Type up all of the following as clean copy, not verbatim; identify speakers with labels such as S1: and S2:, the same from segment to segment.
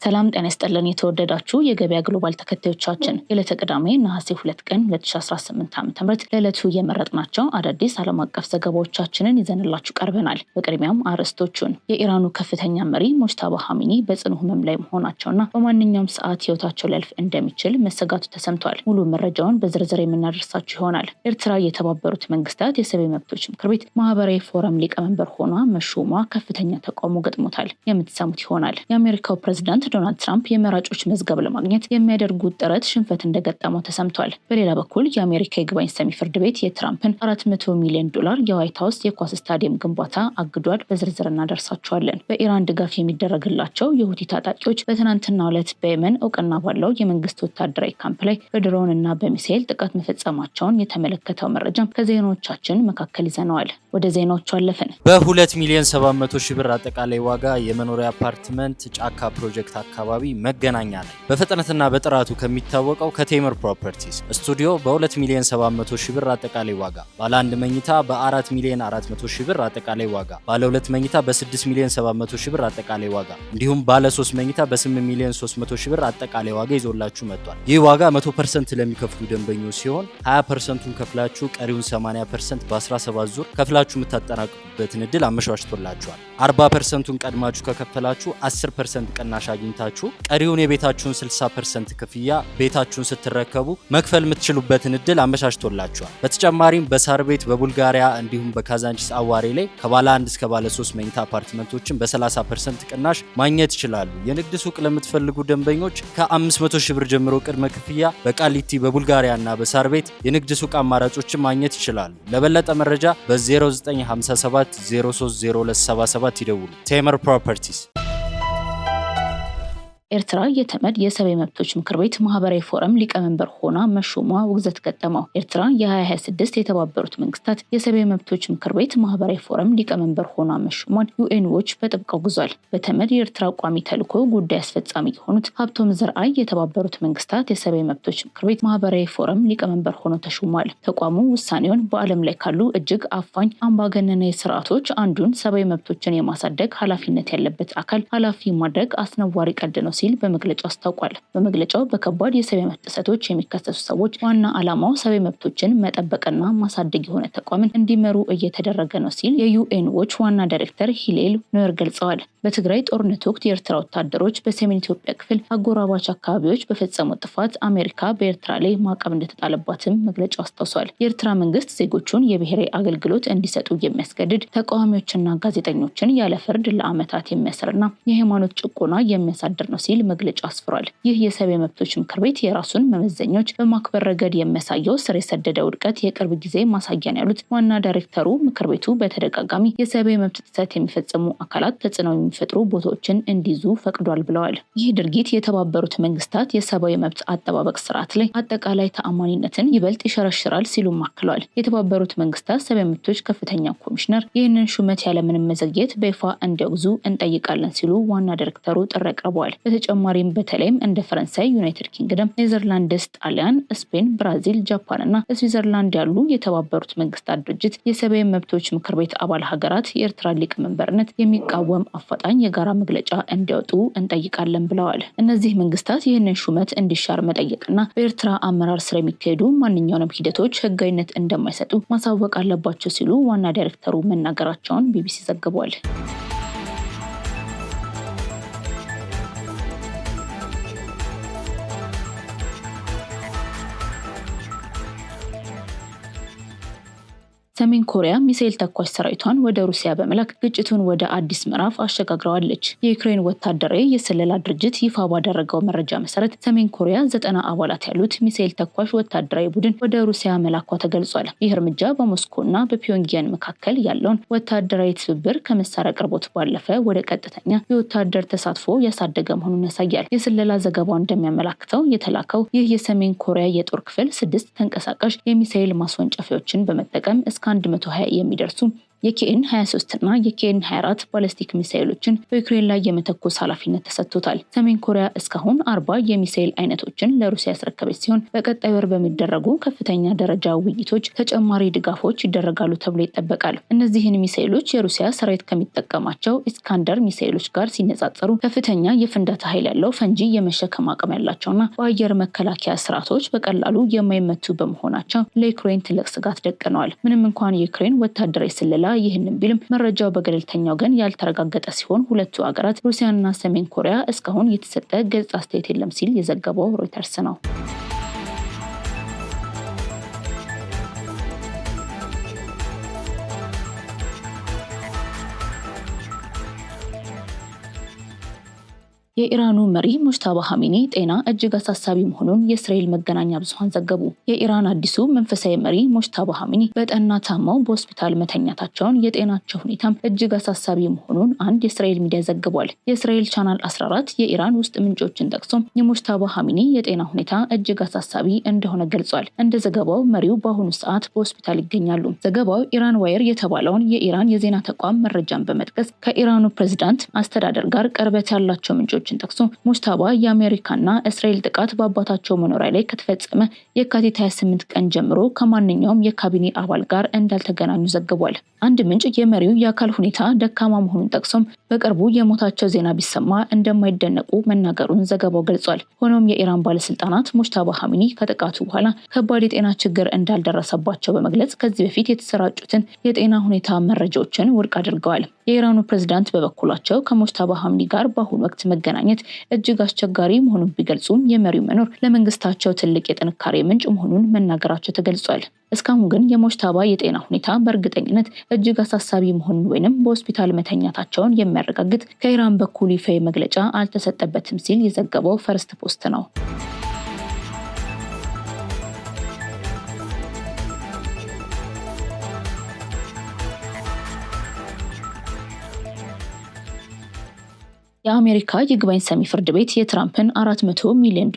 S1: ሰላም ጤና ይስጥልን የተወደዳችሁ የገበያ ግሎባል ተከታዮቻችን የዕለተ ቅዳሜ ነሐሴ 2 ቀን 2018 ዓ.ም ለዕለቱ የመረጥናቸው አዳዲስ ዓለም አቀፍ ዘገባዎቻችንን ይዘንላችሁ ቀርበናል። በቅድሚያም አርዕስቶቹን የኢራኑ ከፍተኛ መሪ ሙጅታባ ኻሜኒ በጽኑ ህመም ላይ መሆናቸውና በማንኛውም ሰዓት ህይወታቸው ሊያልፍ እንደሚችል መሰጋቱ ተሰምቷል። ሙሉ መረጃውን በዝርዝር የምናደርሳችሁ ይሆናል። ኤርትራ የተባበሩት መንግስታት የሰብአዊ መብቶች ምክር ቤት ማህበራዊ ፎረም ሊቀመንበር ሆኗ መሾሟ ከፍተኛ ተቃውሞ ገጥሞታል። የምትሰሙት ይሆናል። የአሜሪካው ፕሬዝዳንት ዶናልድ ትራምፕ የመራጮች መዝገብ ለማግኘት የሚያደርጉት ጥረት ሽንፈት እንደገጠመው ተሰምቷል። በሌላ በኩል የአሜሪካ ይግባኝ ሰሚ ፍርድ ቤት የትራምፕን $400 ሚሊዮን የዋይት ሀውስ የኳስ ስታዲየም ግንባታ አግዷል። በዝርዝር እናደርሳቸዋለን። በኢራን ድጋፍ የሚደረግላቸው የሁቲ ታጣቂዎች በትናንትናው ዕለት በየመን እውቅና ባለው የመንግስት ወታደራዊ ካምፕ ላይ በድሮን እና በሚሳኤል ጥቃት መፈጸማቸውን የተመለከተው መረጃም ከዜናዎቻችን መካከል ይዘነዋል። ወደ ዜናዎቹ አለፍን።
S2: በ2 ሚሊዮን 700 ሺህ ብር አጠቃላይ ዋጋ የመኖሪያ አፓርትመንት ጫካ ፕሮጀክት አካባቢ መገናኛ ላይ በፍጥነትና በጥራቱ ከሚታወቀው ከቴምር ፕሮፐርቲስ ስቱዲዮ በ2 ሚሊዮን 700 ሺህ ብር አጠቃላይ ዋጋ፣ ባለ 1 መኝታ በ4 ሚሊዮን 400 ሺህ ብር አጠቃላይ ዋጋ፣ ባለ 2 መኝታ በ6 ሚሊዮን 700 ሺህ ብር አጠቃላይ ዋጋ እንዲሁም ባለ 3 መኝታ በ8 ሚሊዮን 300 ሺህ ብር አጠቃላይ ዋጋ ይዞላችሁ መጥቷል። ይህ ዋጋ 100% ለሚከፍሉ ደንበኞች ሲሆን 20%ን ከፍላችሁ ቀሪውን 80% በ17 ዙር ከፍላችሁ የምታጠናቅቁበትን እድል አመቻችቶላችኋል። 40%ን ቀድማችሁ ከከፈላችሁ 10% ቅናሽ አግኝታችሁ ቀሪውን የቤታችሁን 60% ክፍያ ቤታችሁን ስትረከቡ መክፈል የምትችሉበትን እድል አመቻችቶላችኋል። በተጨማሪም በሳር ቤት፣ በቡልጋሪያ እንዲሁም በካዛንቺስ አዋሬ ላይ ከባለ 1 እስከ ባለ 3 መኝታ አፓርትመንቶችን በ30% ቅናሽ ማግኘት ይችላሉ። የንግድ ሱቅ ለምትፈልጉ ደንበኞች ከ500 ሺህ ብር ጀምሮ ቅድመ ክፍያ በቃሊቲ፣ በቡልጋሪያ እና በሳር ቤት የንግድ ሱቅ አማራጮችን ማግኘት ይችላሉ። ለበለጠ መረጃ በ0957 030277 ይደውሉ። ቴምር ፕሮፐርቲስ።
S1: ኤርትራ የተመድ የሰብአዊ መብቶች ምክር ቤት ማህበራዊ ፎረም ሊቀመንበር ሆና መሾሟ ውግዘት ገጠመው። ኤርትራ የ2026 የተባበሩት መንግስታት የሰብአዊ መብቶች ምክር ቤት ማህበራዊ ፎረም ሊቀመንበር ሆና መሾሟን ዩኤን ዎች በጥብቅ አውግዟል። በተመድ የኤርትራ ቋሚ ተልዕኮ ጉዳይ አስፈጻሚ የሆኑት ሀብቶም ዘርአይ የተባበሩት መንግስታት የሰብአዊ መብቶች ምክር ቤት ማህበራዊ ፎረም ሊቀመንበር ሆነው ተሾሟል። ተቋሙ ውሳኔውን በዓለም ላይ ካሉ እጅግ አፋኝ አምባገነናዊ ስርዓቶች አንዱን ሰብአዊ መብቶችን የማሳደግ ኃላፊነት ያለበት አካል ኃላፊ ማድረግ አስነዋሪ ቀልድ ነው ሲል በመግለጫው አስታውቋል። በመግለጫው በከባድ የሰብአዊ መብት ጥሰቶች የሚከሰሱ ሰዎች ዋና ዓላማው ሰብአዊ መብቶችን መጠበቅና ማሳደግ የሆነ ተቋምን እንዲመሩ እየተደረገ ነው ሲል የዩኤን ዎች ዋና ዳይሬክተር ሂሌል ኖየር ገልጸዋል። በትግራይ ጦርነት ወቅት የኤርትራ ወታደሮች በሰሜን ኢትዮጵያ ክፍል አጎራባች አካባቢዎች በፈጸሙት ጥፋት አሜሪካ በኤርትራ ላይ ማዕቀብ እንደተጣለባትም መግለጫው አስታውሷል። የኤርትራ መንግስት ዜጎቹን የብሔራዊ አገልግሎት እንዲሰጡ የሚያስገድድ ተቃዋሚዎችና ጋዜጠኞችን ያለ ፍርድ ለዓመታት የሚያስርና የሃይማኖት ጭቆና የሚያሳድር ነው ሲል መግለጫው አስፍሯል። ይህ የሰብአዊ መብቶች ምክር ቤት የራሱን መመዘኛዎች በማክበር ረገድ የሚያሳየው ስር የሰደደ ውድቀት የቅርብ ጊዜ ማሳያ ነው ያሉት ዋና ዳይሬክተሩ ምክር ቤቱ በተደጋጋሚ የሰብአዊ መብት ጥሰት የሚፈጽሙ አካላት ተጽዕኖ የሚፈጥሩ ቦታዎችን እንዲይዙ ፈቅዷል ብለዋል። ይህ ድርጊት የተባበሩት መንግስታት የሰብአዊ መብት አጠባበቅ ስርዓት ላይ አጠቃላይ ተአማኒነትን ይበልጥ ይሸረሽራል ሲሉም አክለዋል። የተባበሩት መንግስታት ሰብአዊ መብቶች ከፍተኛ ኮሚሽነር ይህንን ሹመት ያለምንም መዘግየት በይፋ እንዲያወግዙ እንጠይቃለን ሲሉ ዋና ዳይሬክተሩ ጥሪ አቅርበዋል። በተጨማሪም በተለይም እንደ ፈረንሳይ፣ ዩናይትድ ኪንግደም፣ ኔዘርላንድስ፣ ጣሊያን፣ ስፔን፣ ብራዚል፣ ጃፓን እና ስዊዘርላንድ ያሉ የተባበሩት መንግስታት ድርጅት የሰብአዊ መብቶች ምክር ቤት አባል ሀገራት የኤርትራ ሊቀመንበርነት የሚቃወም አፋጣኝ የጋራ መግለጫ እንዲያወጡ እንጠይቃለን ብለዋል። እነዚህ መንግስታት ይህንን ሹመት እንዲሻር መጠየቅና በኤርትራ አመራር ስር የሚካሄዱ ማንኛውንም ሂደቶች ህጋዊነት እንደማይሰጡ ማሳወቅ አለባቸው ሲሉ ዋና ዳይሬክተሩ መናገራቸውን ቢቢሲ ዘግቧል። ሰሜን ኮሪያ ሚሳኤል ተኳሽ ሰራዊቷን ወደ ሩሲያ በመላክ ግጭቱን ወደ አዲስ ምዕራፍ አሸጋግረዋለች። የዩክሬን ወታደራዊ የስለላ ድርጅት ይፋ ባደረገው መረጃ መሰረት ሰሜን ኮሪያ 90 አባላት ያሉት ሚሳኤል ተኳሽ ወታደራዊ ቡድን ወደ ሩሲያ መላኳ ተገልጿል። ይህ እርምጃ በሞስኮና በፒዮንግያን መካከል ያለውን ወታደራዊ ትብብር ከመሳሪያ አቅርቦት ባለፈ ወደ ቀጥተኛ የወታደር ተሳትፎ ያሳደገ መሆኑን ያሳያል። የስለላ ዘገባው እንደሚያመላክተው የተላከው ይህ የሰሜን ኮሪያ የጦር ክፍል 6 ተንቀሳቃሽ የሚሳኤል ማስወንጨፊያዎችን በመጠቀም እስከ 120 የሚደርሱ የኬኤን 23 እና የኬኤን 24 ባሊስቲክ ሚሳኤሎችን በዩክሬን ላይ የመተኮስ ኃላፊነት ተሰጥቶታል። ሰሜን ኮሪያ እስካሁን 40 የሚሳኤል አይነቶችን ለሩሲያ ያስረከበች ሲሆን በቀጣይ ወር በሚደረጉ ከፍተኛ ደረጃ ውይይቶች ተጨማሪ ድጋፎች ይደረጋሉ ተብሎ ይጠበቃል። እነዚህን ሚሳኤሎች የሩሲያ ሰራዊት ከሚጠቀማቸው ኢስካንደር ሚሳኤሎች ጋር ሲነጻጸሩ ከፍተኛ የፍንዳታ ኃይል ያለው ፈንጂ የመሸከም አቅም ያላቸውና በአየር መከላከያ ስርዓቶች በቀላሉ የማይመቱ በመሆናቸው ለዩክሬን ትልቅ ስጋት ደቅነዋል። ምንም እንኳን የዩክሬን ወታደራዊ ስለላ ይህንን ቢልም መረጃው በገለልተኛ ወገን ያልተረጋገጠ ሲሆን ሁለቱ ሀገራት ሩሲያና ሰሜን ኮሪያ እስካሁን የተሰጠ ግልጽ አስተያየት የለም ሲል የዘገበው ሮይተርስ ነው። የኢራኑ መሪ ሙጅታባ ኻሜኒ ጤና እጅግ አሳሳቢ መሆኑን የእስራኤል መገናኛ ብዙሃን ዘገቡ። የኢራን አዲሱ መንፈሳዊ መሪ ሙጅታባ ኻሜኒ በጠና ታመው በሆስፒታል መተኛታቸውን፣ የጤናቸው ሁኔታም እጅግ አሳሳቢ መሆኑን አንድ የእስራኤል ሚዲያ ዘግቧል። የእስራኤል ቻናል 14 የኢራን ውስጥ ምንጮችን ጠቅሶ የሙጅታባ ኻሜኒ የጤና ሁኔታ እጅግ አሳሳቢ እንደሆነ ገልጿል። እንደ ዘገባው መሪው በአሁኑ ሰዓት በሆስፒታል ይገኛሉ። ዘገባው ኢራን ዋየር የተባለውን የኢራን የዜና ተቋም መረጃን በመጥቀስ ከኢራኑ ፕሬዝዳንት አስተዳደር ጋር ቅርበት ያላቸው ምንጮች ጠቅሶ ሙጅታባ የአሜሪካና እስራኤል ጥቃት በአባታቸው መኖሪያ ላይ ከተፈጸመ የካቲት 28 ቀን ጀምሮ ከማንኛውም የካቢኔ አባል ጋር እንዳልተገናኙ ዘግቧል። አንድ ምንጭ የመሪው የአካል ሁኔታ ደካማ መሆኑን ጠቅሶም በቅርቡ የሞታቸው ዜና ቢሰማ እንደማይደነቁ መናገሩን ዘገባው ገልጿል። ሆኖም የኢራን ባለስልጣናት ሙጅታባ ኻሜኒ ከጥቃቱ በኋላ ከባድ የጤና ችግር እንዳልደረሰባቸው በመግለጽ ከዚህ በፊት የተሰራጩትን የጤና ሁኔታ መረጃዎችን ውድቅ አድርገዋል። የኢራኑ ፕሬዝዳንት በበኩላቸው ከሙጅታባ ኻሜኒ ጋር በአሁኑ ወቅት መገናኘት እጅግ አስቸጋሪ መሆኑን ቢገልጹም የመሪው መኖር ለመንግስታቸው ትልቅ የጥንካሬ ምንጭ መሆኑን መናገራቸው ተገልጿል። እስካሁን ግን የሙጅታባ የጤና ሁኔታ በእርግጠኝነት እጅግ አሳሳቢ መሆኑን ወይንም በሆስፒታል መተኛታቸውን የሚያረጋግጥ ከኢራን በኩል ይፋዊ መግለጫ አልተሰጠበትም ሲል የዘገበው ፈርስት ፖስት ነው። የአሜሪካ ይግባኝ ሰሚ ፍርድ ቤት የትራምፕን $400 ሚሊዮን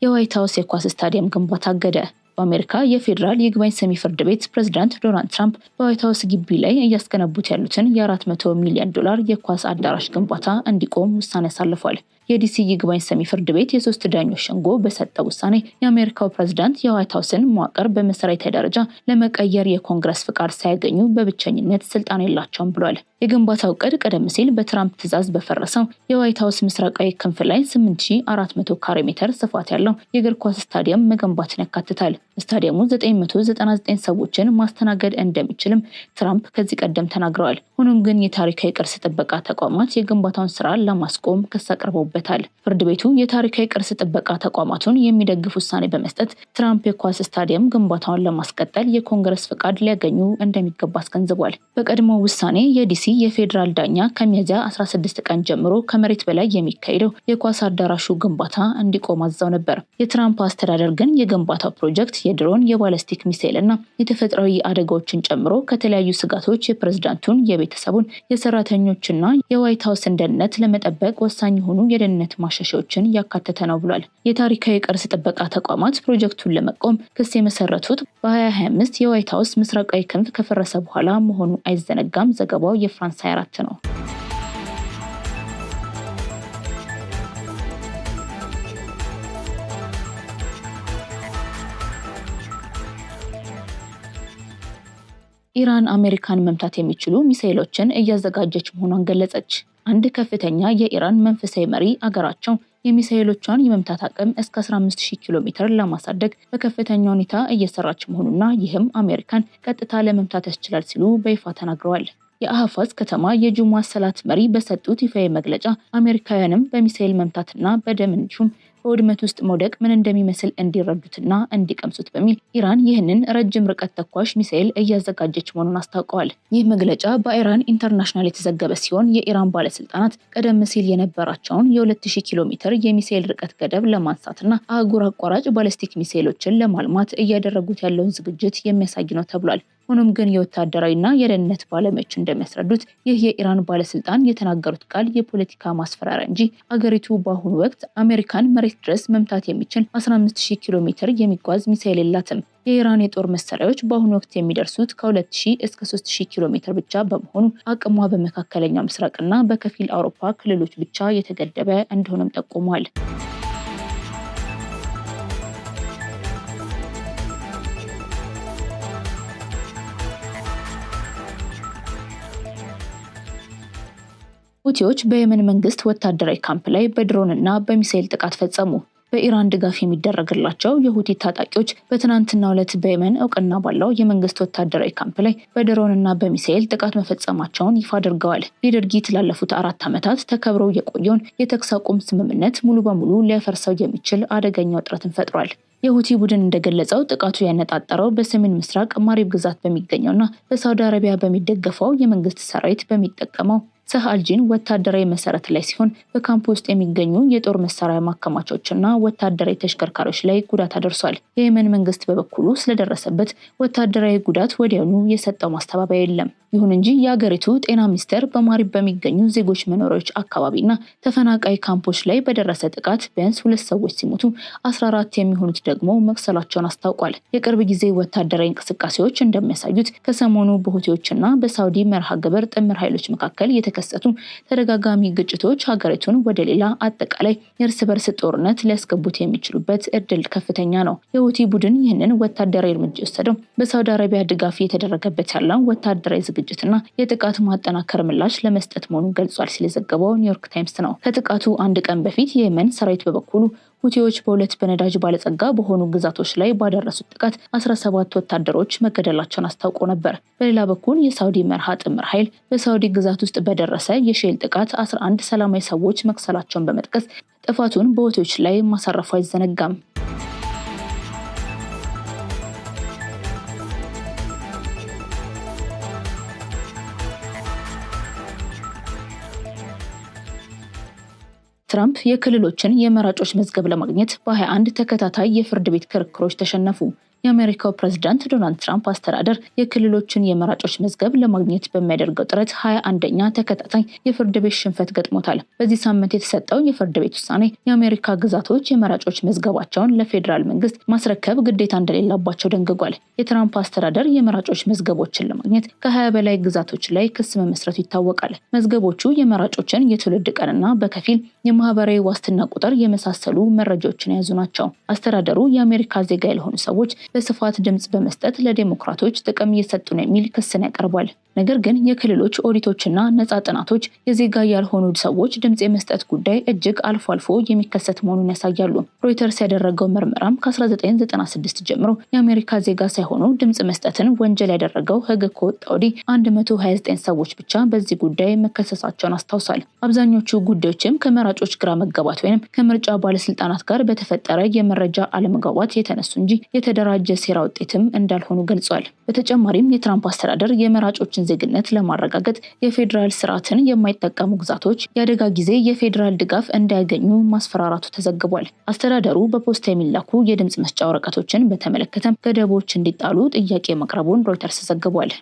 S1: የዋይት ሀውስ የኳስ ስታዲየም ግንባታ አገደ። በአሜሪካ የፌዴራል ይግባኝ ሰሚ ፍርድ ቤት ፕሬዝዳንት ዶናልድ ትራምፕ በዋይት ሀውስ ግቢ ላይ እያስገነቡት ያሉትን $400 ሚሊዮን የኳስ አዳራሽ ግንባታ እንዲቆም ውሳኔ አሳልፏል። የዲሲ ይግባኝ ሰሚ ፍርድ ቤት የሶስት ዳኞች ሸንጎ በሰጠው ውሳኔ የአሜሪካው ፕሬዝዳንት የዋይት ሀውስን መዋቅር በመሰረታዊ ደረጃ ለመቀየር የኮንግረስ ፍቃድ ሳያገኙ በብቸኝነት ስልጣን የላቸውም ብሏል። የግንባታው ዕቅድ ቀደም ሲል በትራምፕ ትዕዛዝ በፈረሰው የዋይት ሀውስ ምስራቃዊ ክንፍ ላይ 8400 ካሬ ሜትር ስፋት ያለው የእግር ኳስ ስታዲየም መገንባትን ያካትታል። ስታዲየሙ 999 ሰዎችን ማስተናገድ እንደሚችልም ትራምፕ ከዚህ ቀደም ተናግረዋል። ሆኖም ግን የታሪካዊ ቅርስ ጥበቃ ተቋማት የግንባታውን ስራ ለማስቆም ክስ አቅርበውበታል። ፍርድ ቤቱ የታሪካዊ ቅርስ ጥበቃ ተቋማቱን የሚደግፍ ውሳኔ በመስጠት ትራምፕ የኳስ ስታዲየም ግንባታውን ለማስቀጠል የኮንግረስ ፍቃድ ሊያገኙ እንደሚገባ አስገንዝቧል። በቀድሞ ውሳኔ የዲሲ የፌዴራል ዳኛ ከሚያዝያ 16 ቀን ጀምሮ ከመሬት በላይ የሚካሄደው የኳስ አዳራሹ ግንባታ እንዲቆም አዘው ነበር። የትራምፕ አስተዳደር ግን የግንባታው ፕሮጀክት የድሮን፣ የባሊስቲክ ሚሳኤል እና የተፈጥሯዊ አደጋዎችን ጨምሮ ከተለያዩ ስጋቶች የፕሬዝዳንቱን፣ የቤተሰቡን፣ የሰራተኞችና የዋይት ሀውስን ደህንነት ለመጠበቅ ወሳኝ የሆኑ የደህንነት ማሻሻያዎችን ያካተተ ነው ብሏል። የታሪካዊ ቅርስ ጥበቃ ተቋማት ፕሮጀክቱን ለመቆም ክስ የመሰረቱት በ2025 የዋይት ሀውስ ምስራቃዊ ክንፍ ከፈረሰ በኋላ መሆኑ አይዘነጋም። ዘገባው የፍራንስ 24 ነው። ኢራን አሜሪካን መምታት የሚችሉ ሚሳኤሎችን እያዘጋጀች መሆኗን ገለጸች። አንድ ከፍተኛ የኢራን መንፈሳዊ መሪ አገራቸው የሚሳኤሎቿን የመምታት አቅም እስከ 15000 ኪሎ ሜትር ለማሳደግ በከፍተኛ ሁኔታ እየሰራች መሆኑና ይህም አሜሪካን ቀጥታ ለመምታት ያስችላል ሲሉ በይፋ ተናግረዋል። የአህፋዝ ከተማ የጁሙዓ ሰላት መሪ በሰጡት ይፋዊ መግለጫ አሜሪካውያንም በሚሳኤል መምታትና በደም እንዲሁም በውድመት ውስጥ መውደቅ ምን እንደሚመስል እንዲረዱትና እንዲቀምሱት በሚል ኢራን ይህንን ረጅም ርቀት ተኳሽ ሚሳኤል እያዘጋጀች መሆኑን አስታውቀዋል። ይህ መግለጫ በኢራን ኢንተርናሽናል የተዘገበ ሲሆን የኢራን ባለስልጣናት ቀደም ሲል የነበራቸውን የ2000 ኪሎ ሜትር የሚሳኤል ርቀት ገደብ ለማንሳትና አህጉር አቋራጭ ባሊስቲክ ሚሳኤሎችን ለማልማት እያደረጉት ያለውን ዝግጅት የሚያሳይ ነው ተብሏል። ሆኖም ግን የወታደራዊና የደህንነት ባለሙያዎች እንደሚያስረዱት ይህ የኢራን ባለስልጣን የተናገሩት ቃል የፖለቲካ ማስፈራሪያ እንጂ አገሪቱ በአሁኑ ወቅት አሜሪካን መሬት መሬት ድረስ መምታት የሚችል 15000 ኪሎ ሜትር የሚጓዝ ሚሳኤል የላትም። የኢራን የጦር መሳሪያዎች በአሁኑ ወቅት የሚደርሱት ከ2000 እስከ 3000 ኪሎ ሜትር ብቻ በመሆኑ አቅሟ በመካከለኛው ምስራቅና በከፊል አውሮፓ ክልሎች ብቻ የተገደበ እንደሆነም ጠቁሟል። ሁቲዎች በየመን መንግስት ወታደራዊ ካምፕ ላይ በድሮንና በሚሳኤል ጥቃት ፈጸሙ። በኢራን ድጋፍ የሚደረግላቸው የሁቲ ታጣቂዎች በትናንትናው ዕለት በየመን እውቅና ባለው የመንግስት ወታደራዊ ካምፕ ላይ በድሮንና በሚሳኤል ጥቃት መፈጸማቸውን ይፋ አድርገዋል። ይህ ድርጊት ላለፉት 4 ዓመታት ተከብሮ የቆየውን የተኩስ አቁም ስምምነት ሙሉ በሙሉ ሊያፈርሰው የሚችል አደገኛ ውጥረትን ፈጥሯል። የሁቲ ቡድን እንደገለጸው ጥቃቱ ያነጣጠረው በሰሜን ምስራቅ ማሪብ ግዛት በሚገኘውና በሳውዲ አረቢያ በሚደገፈው የመንግስት ሰራዊት በሚጠቀመው ሰህ አልጂን ወታደራዊ መሰረት ላይ ሲሆን በካምፕ ውስጥ የሚገኙ የጦር መሳሪያ ማከማቻዎችና ወታደራዊ ተሽከርካሪዎች ላይ ጉዳት አድርሷል። የየመን መንግስት በበኩሉ ስለደረሰበት ወታደራዊ ጉዳት ወዲያውኑ የሰጠው ማስተባበያ የለም። ይሁን እንጂ የአገሪቱ ጤና ሚኒስቴር በማሪብ በሚገኙ ዜጎች መኖሪያዎች አካባቢና ተፈናቃይ ካምፖች ላይ በደረሰ ጥቃት ቢያንስ 2 ሰዎች ሲሞቱ 14 የሚሆኑት ደግሞ መቁሰላቸውን አስታውቋል። የቅርብ ጊዜ ወታደራዊ እንቅስቃሴዎች እንደሚያሳዩት ከሰሞኑ በሁቲዎችና በሳውዲ መርሃ ግብር ጥምር ኃይሎች መካከል የተከሰቱ ተደጋጋሚ ግጭቶች ሀገሪቱን ወደ ሌላ አጠቃላይ የእርስ በርስ ጦርነት ሊያስገቡት የሚችሉበት እድል ከፍተኛ ነው። የሁቲ ቡድን ይህንን ወታደራዊ እርምጃ የወሰደው በሳውዲ አረቢያ ድጋፍ እየተደረገበት ያለው ወታደራዊ ዝግጅትና የጥቃት ማጠናከር ምላሽ ለመስጠት መሆኑን ገልጿል ሲል የዘገበው ኒውዮርክ ታይምስ ነው። ከጥቃቱ 1 ቀን በፊት የየመን ሰራዊት በበኩሉ ሁቲዎች በ2 በነዳጅ ባለጸጋ በሆኑ ግዛቶች ላይ ባደረሱት ጥቃት 17 ወታደሮች መገደላቸውን አስታውቆ ነበር። በሌላ በኩል የሳውዲ መርሃ ጥምር ኃይል በሳውዲ ግዛት ውስጥ በደረሰ የሼል ጥቃት 11 ሰላማዊ ሰዎች መቁሰላቸውን በመጥቀስ ጥፋቱን በሁቲዎች ላይ ማሳረፉ አይዘነጋም። ትራምፕ የክልሎችን የመራጮች መዝገብ ለማግኘት በ21 ተከታታይ የፍርድ ቤት ክርክሮች ተሸነፉ። የአሜሪካው ፕሬዝዳንት ዶናልድ ትራምፕ አስተዳደር የክልሎችን የመራጮች መዝገብ ለማግኘት በሚያደርገው ጥረት 21ኛ ተከታታይ የፍርድ ቤት ሽንፈት ገጥሞታል። በዚህ ሳምንት የተሰጠው የፍርድ ቤት ውሳኔ የአሜሪካ ግዛቶች የመራጮች መዝገባቸውን ለፌዴራል መንግስት ማስረከብ ግዴታ እንደሌለባቸው ደንግጓል። የትራምፕ አስተዳደር የመራጮች መዝገቦችን ለማግኘት ከ20 በላይ ግዛቶች ላይ ክስ መመስረቱ ይታወቃል። መዝገቦቹ የመራጮችን የትውልድ ቀንና በከፊል የማህበራዊ ዋስትና ቁጥር የመሳሰሉ መረጃዎችን የያዙ ናቸው። አስተዳደሩ የአሜሪካ ዜጋ ያልሆኑ ሰዎች በስፋት ድምጽ በመስጠት ለዴሞክራቶች ጥቅም እየሰጡ ነው የሚል ክስን ያቀርባል። ነገር ግን የክልሎች ኦዲቶችና ነጻ ጥናቶች የዜጋ ያልሆኑ ሰዎች ድምጽ የመስጠት ጉዳይ እጅግ አልፎ አልፎ የሚከሰት መሆኑን ያሳያሉ። ሮይተርስ ያደረገው ምርመራም ከ1996 ጀምሮ የአሜሪካ ዜጋ ሳይሆኑ ድምጽ መስጠትን ወንጀል ያደረገው ሕግ ከወጣ ወዲህ 129 ሰዎች ብቻ በዚህ ጉዳይ መከሰሳቸውን አስታውሷል። አብዛኞቹ ጉዳዮችም ከመራጮች ግራ መጋባት ወይም ከምርጫ ባለስልጣናት ጋር በተፈጠረ የመረጃ አለመግባባት የተነሱ እንጂ የተደራጀ ሴራ ውጤትም እንዳልሆኑ ገልጿል። በተጨማሪም የትራምፕ አስተዳደር የመራጮችን ዜግነት ለማረጋገጥ የፌዴራል ስርዓትን የማይጠቀሙ ግዛቶች የአደጋ ጊዜ የፌዴራል ድጋፍ እንዳያገኙ ማስፈራራቱ ተዘግቧል። አስተዳደሩ በፖስታ የሚላኩ የድምጽ መስጫ ወረቀቶችን በተመለከተ ገደቦች እንዲጣሉ ጥያቄ ማቅረቡን ሮይተርስ ዘግቧል።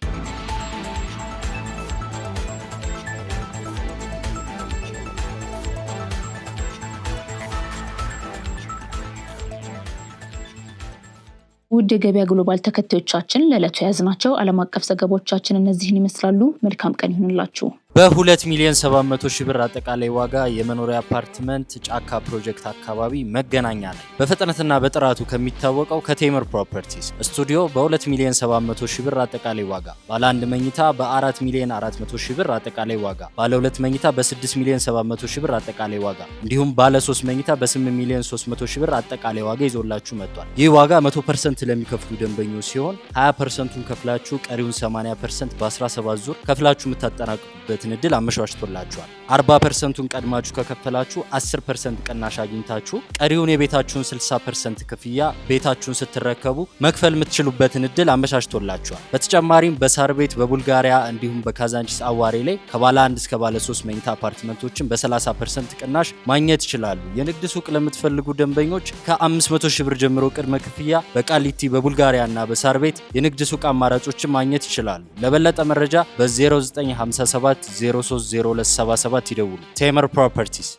S1: ውድ የገበያ ግሎባል ተከታዮቻችን ለዕለቱ የያዝናቸው ዓለም አቀፍ ዘገባዎቻችን እነዚህን ይመስላሉ። መልካም ቀን ይሁንላችሁ።
S2: በ2 ሚሊዮን 700 ሺህ ብር አጠቃላይ ዋጋ የመኖሪያ አፓርትመንት ጫካ ፕሮጀክት አካባቢ መገናኛ ላይ በፍጥነትና በጥራቱ ከሚታወቀው ከቴምር ፕሮፐርቲስ ስቱዲዮ በ2 ሚሊዮን 700 ሺህ ብር አጠቃላይ ዋጋ፣ ባለ 1 መኝታ በ4 ሚሊዮን 400 ሺህ ብር አጠቃላይ ዋጋ፣ ባለ 2 መኝታ በ6 ሚሊዮን 700 ሺህ ብር አጠቃላይ ዋጋ እንዲሁም ባለ 3 መኝታ በ8 ሚሊዮን 300 ሺህ ብር አጠቃላይ ዋጋ ይዞላችሁ መጥቷል። ይህ ዋጋ 100% ለሚከፍሉ ደንበኞች ሲሆን 20%ን ከፍላችሁ ቀሪውን 80% በ17 ዙር ከፍላችሁ የምታጠናቅቁበት እድል አመቻችቶላችኋል። 40%ን ቀድማችሁ ከከፈላችሁ 10% ቅናሽ አግኝታችሁ ቀሪውን የቤታችሁን 60% ክፍያ ቤታችሁን ስትረከቡ መክፈል የምትችሉበትን እድል አመቻችቶላችኋል። በተጨማሪም በሳር ቤት፣ በቡልጋሪያ እንዲሁም በካዛንቺስ አዋሬ ላይ ከባለ 1 እስከ ባለ 3 መኝታ አፓርትመንቶችን በ30% ቅናሽ ማግኘት ይችላሉ። የንግድ ሱቅ ለምትፈልጉ ደንበኞች ከ500 ሺህ ብር ጀምሮ ቅድመ ክፍያ በቃሊቲ፣ በቡልጋሪያ እና በሳር ቤት የንግድ ሱቅ አማራጮችን ማግኘት ይችላሉ። ለበለጠ መረጃ በ0957 030277 ይደውሉ። ቴምር ፕሮፐርቲስ